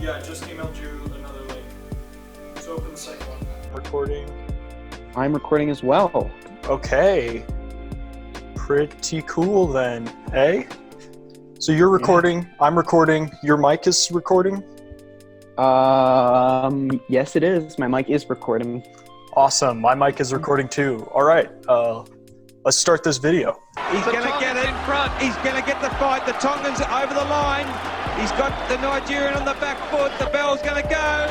Yeah, I just emailed you another link. So open the second one. Recording. I'm recording as well. Okay. Pretty cool then, eh? So you're recording, yeah. I'm recording, your mic is recording? Yes it is. My mic is recording. Awesome, my mic is recording too. All right, let's start this video. He's going to get it in front. He's going to get the fight. The Tongans over the line. He's got the Nigerian on the back foot. The bell's going to go.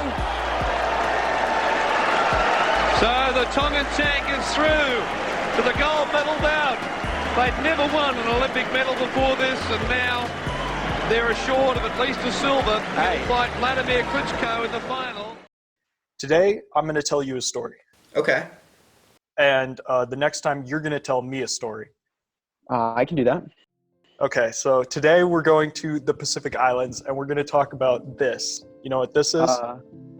So the Tongan tank is through to the gold medal bout. They'd never won an Olympic medal before this, and now they're assured of at least a silver. They'll fight Wladimir Klitschko in the final. Today, I'm going to tell you a story. Okay. And the next time, you're going to tell me a story. I can do that. Okay, so today we're going to the Pacific Islands, and we're going to talk about this. You know what this is?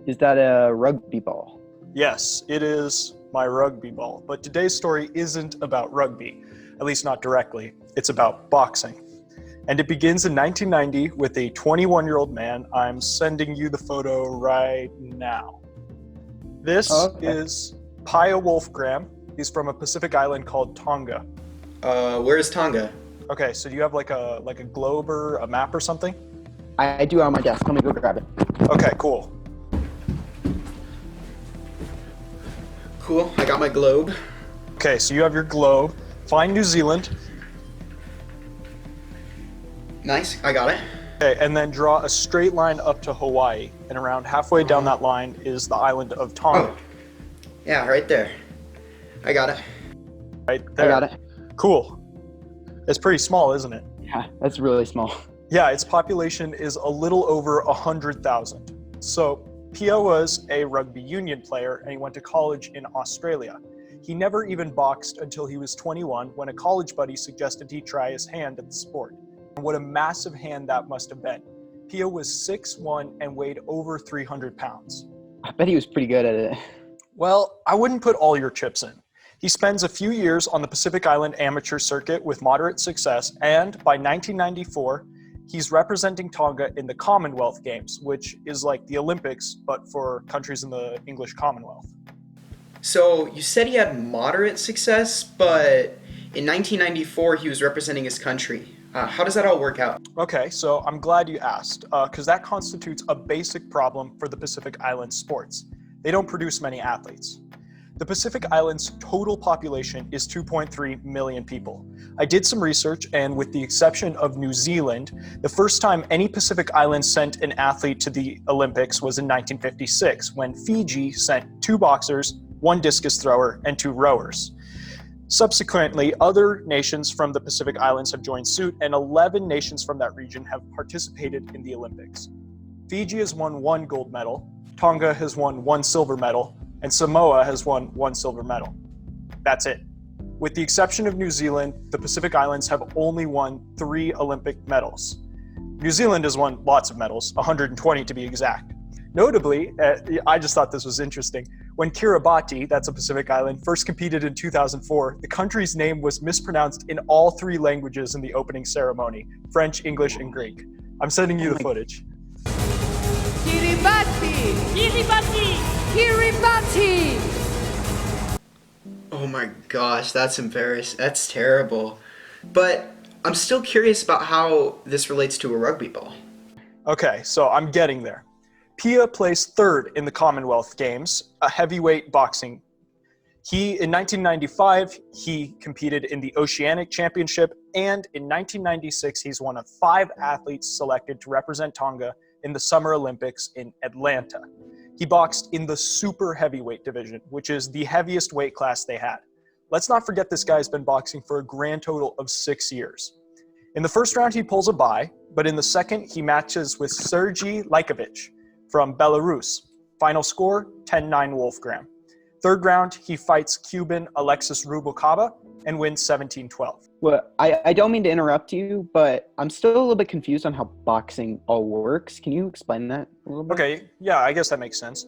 Is that a rugby ball? Yes, it is my rugby ball. But today's story isn't about rugby, at least not directly. It's about boxing. And it begins in 1990 with a 21-year-old man. I'm sending you the photo right now. This is Paea Wolfgramm. He's from a Pacific island called Tonga. Where is Tonga? Okay, so do you have like a globe or a map or something? I do on my desk. Let me go grab it. Okay, cool. Cool, I got my globe. Okay, so you have your globe. Find New Zealand. Nice, I got it. Okay, and then draw a straight line up to Hawaii. And around halfway down that line is the island of Tonga. Oh. Yeah, right there. I got it. Right there. I got it. Cool. It's pretty small, isn't it? Yeah, that's really small. Yeah, its population is a little over 100,000. So Paea was a rugby union player, and he went to college in Australia. He never even boxed until he was 21, when a college buddy suggested he try his hand at the sport. And what a massive hand that must have been. Paea was 6'1" and weighed over 300 pounds. I bet he was pretty good at it. Well, I wouldn't put all your chips in. He spends a few years on the Pacific Island amateur circuit with moderate success, and by 1994, he's representing Tonga in the Commonwealth Games, which is like the Olympics, but for countries in the English Commonwealth. So you said he had moderate success, but in 1994 he was representing his country. How does that all work out? Okay, so I'm glad you asked, because that constitutes a basic problem for the Pacific Island sports. They don't produce many athletes. The Pacific Islands' total population is 2.3 million people. I did some research, and with the exception of New Zealand, the first time any Pacific Island sent an athlete to the Olympics was in 1956, when Fiji sent 2 boxers, 1 discus thrower, and 2 rowers. Subsequently, other nations from the Pacific Islands have joined suit, and 11 nations from that region have participated in the Olympics. Fiji has won 1 gold medal, Tonga has won 1 silver medal, and Samoa has won 1 silver medal. That's it. With the exception of New Zealand, the Pacific Islands have only won 3 Olympic medals. New Zealand has won lots of medals, 120 to be exact. Notably, I just thought this was interesting, when Kiribati, that's a Pacific island, first competed in 2004, the country's name was mispronounced in all 3 languages in the opening ceremony, French, English, and Greek. I'm sending you the footage. Kiribati! Kiribati! Kiribati! Oh my gosh, that's embarrassing. That's terrible. But I'm still curious about how this relates to a rugby ball. Okay, so I'm getting there. Paea placed 3rd in the Commonwealth Games, a heavyweight boxing. In 1995, he competed in the Oceanic Championship, and in 1996, he's one of 5 athletes selected to represent Tonga in the Summer Olympics in Atlanta. He boxed in the super heavyweight division, which is the heaviest weight class they had. Let's not forget this guy's been boxing for a grand total of 6 years. In the first round, he pulls a bye, but in the second, he matches with Sergei Lajkovic from Belarus. Final score, 10-9 Wolfgramm. Third round, he fights Cuban Alexis Rubalcaba and wins 17-12. Well, I don't mean to interrupt you, but I'm still a little bit confused on how boxing all works. Can you explain that a little bit? Okay, yeah, I guess that makes sense.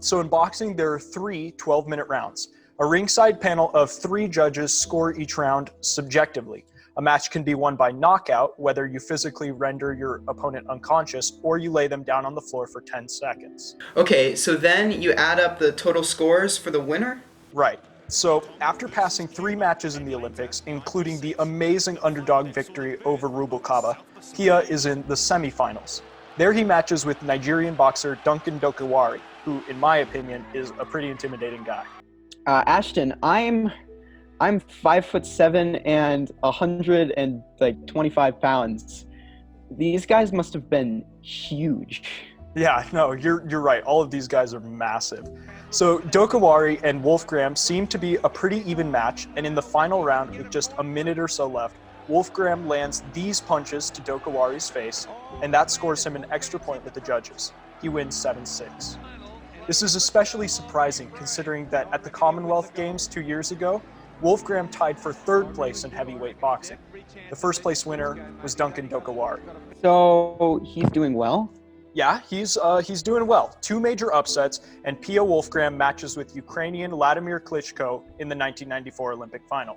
So in boxing, there are 3 12-minute rounds. A ringside panel of 3 judges score each round subjectively. A match can be won by knockout, whether you physically render your opponent unconscious or you lay them down on the floor for 10 seconds. Okay, so then you add up the total scores for the winner? Right. So after passing 3 matches in the Olympics, including the amazing underdog victory over Rubalcaba, Paea is in the semifinals. There he matches with Nigerian boxer Duncan Dokawari, who, in my opinion, is a pretty intimidating guy. Ashton, I'm 5'7" and 125 pounds. These guys must have been huge. Yeah, no, you're right. All of these guys are massive. So Dokawari and Wolfgramm seem to be a pretty even match, and in the final round, with just a minute or so left, Wolfgramm lands these punches to Dokawari's face, and that scores him an extra point with the judges. He wins 7-6. This is especially surprising considering that at the Commonwealth Games 2 years ago, Wolfgramm tied for 3rd place in heavyweight boxing. The first place winner was Duncan Dokawari. So he's doing well? Yeah, he's doing well. 2 major upsets, and Paea Wolfgramm matches with Ukrainian Wladimir Klitschko in the 1994 Olympic final.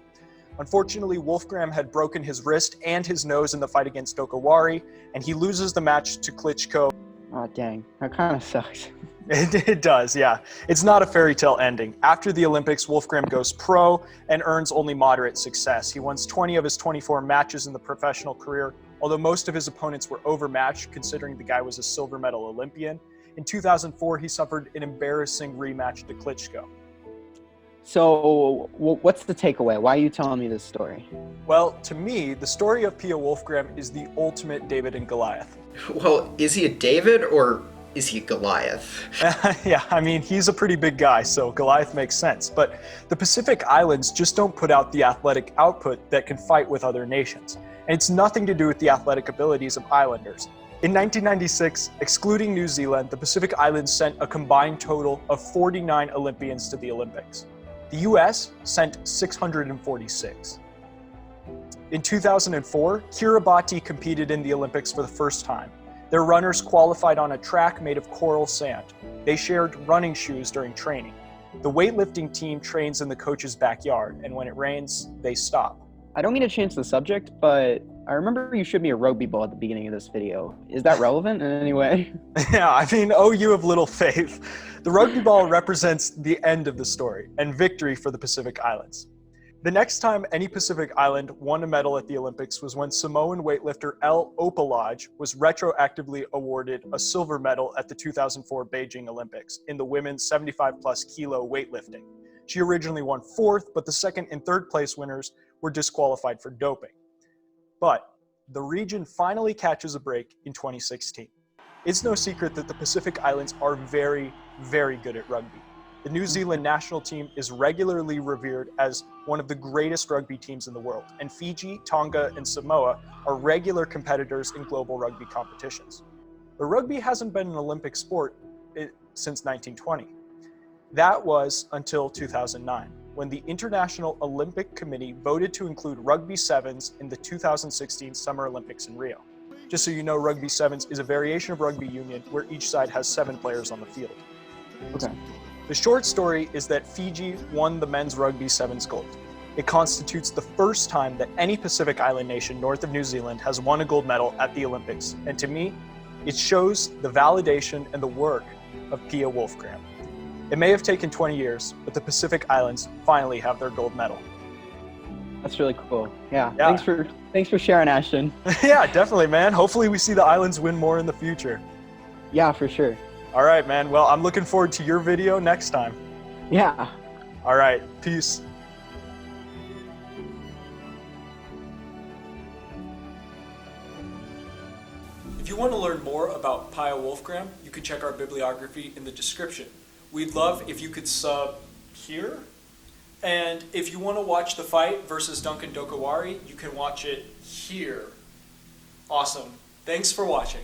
Unfortunately, Wolfgramm had broken his wrist and his nose in the fight against Dokawari, and he loses the match to Klitschko. Oh, dang. That kind of sucks. It does, yeah. It's not a fairy tale ending. After the Olympics, Wolfgramm goes pro and earns only moderate success. He wins 20 of his 24 matches in the professional career, although most of his opponents were overmatched considering the guy was a silver medal Olympian. In 2004, he suffered an embarrassing rematch to Klitschko. So what's the takeaway? Why are you telling me this story? Well, to me, the story of Paea Wolfgramm is the ultimate David and Goliath. Well, is he a David or is he Goliath? Yeah, I mean, he's a pretty big guy, so Goliath makes sense. But the Pacific Islands just don't put out the athletic output that can fight with other nations. And it's nothing to do with the athletic abilities of islanders. In 1996, excluding New Zealand, the Pacific Islands sent a combined total of 49 Olympians to the Olympics. The US sent 646. In 2004, Kiribati competed in the Olympics for the first time. Their runners qualified on a track made of coral sand. They shared running shoes during training. The weightlifting team trains in the coach's backyard, and when it rains, they stop. I don't mean to change the subject, but I remember you showed me a rugby ball at the beginning of this video. Is that relevant in any way? Yeah, I mean, oh, you have little faith. The rugby ball represents the end of the story and victory for the Pacific Islands. The next time any Pacific Island won a medal at the Olympics was when Samoan weightlifter Elle Opalage was retroactively awarded a silver medal at the 2004 Beijing Olympics in the women's 75-plus kilo weightlifting. She originally won 4th, but the 2nd and 3rd place winners were disqualified for doping. But the region finally catches a break in 2016. It's no secret that the Pacific Islands are very, very good at rugby. The New Zealand national team is regularly revered as one of the greatest rugby teams in the world, and Fiji, Tonga, and Samoa are regular competitors in global rugby competitions. But rugby hasn't been an Olympic sport since 1920. That was until 2009, when the International Olympic Committee voted to include rugby sevens in the 2016 Summer Olympics in Rio. Just so you know, rugby sevens is a variation of rugby union where each side has 7 players on the field. Okay. The short story is that Fiji won the men's rugby sevens gold. It constitutes the first time that any Pacific Island nation north of New Zealand has won a gold medal at the Olympics, and to me, it shows the validation and the work of Paea Wolfgramm. It may have taken 20 years, but the Pacific Islands finally have their gold medal. That's really cool. Yeah. Thanks for sharing, Ashton. Yeah, definitely, man. Hopefully we see the islands win more in the future. Yeah, for sure. All right, man. Well, I'm looking forward to your video next time. Yeah. All right. Peace. If you want to learn more about Paea Wolfgramm, you can check our bibliography in the description. We'd love if you could sub here. And if you want to watch the fight versus Duncan Dokawari, you can watch it here. Awesome. Thanks for watching.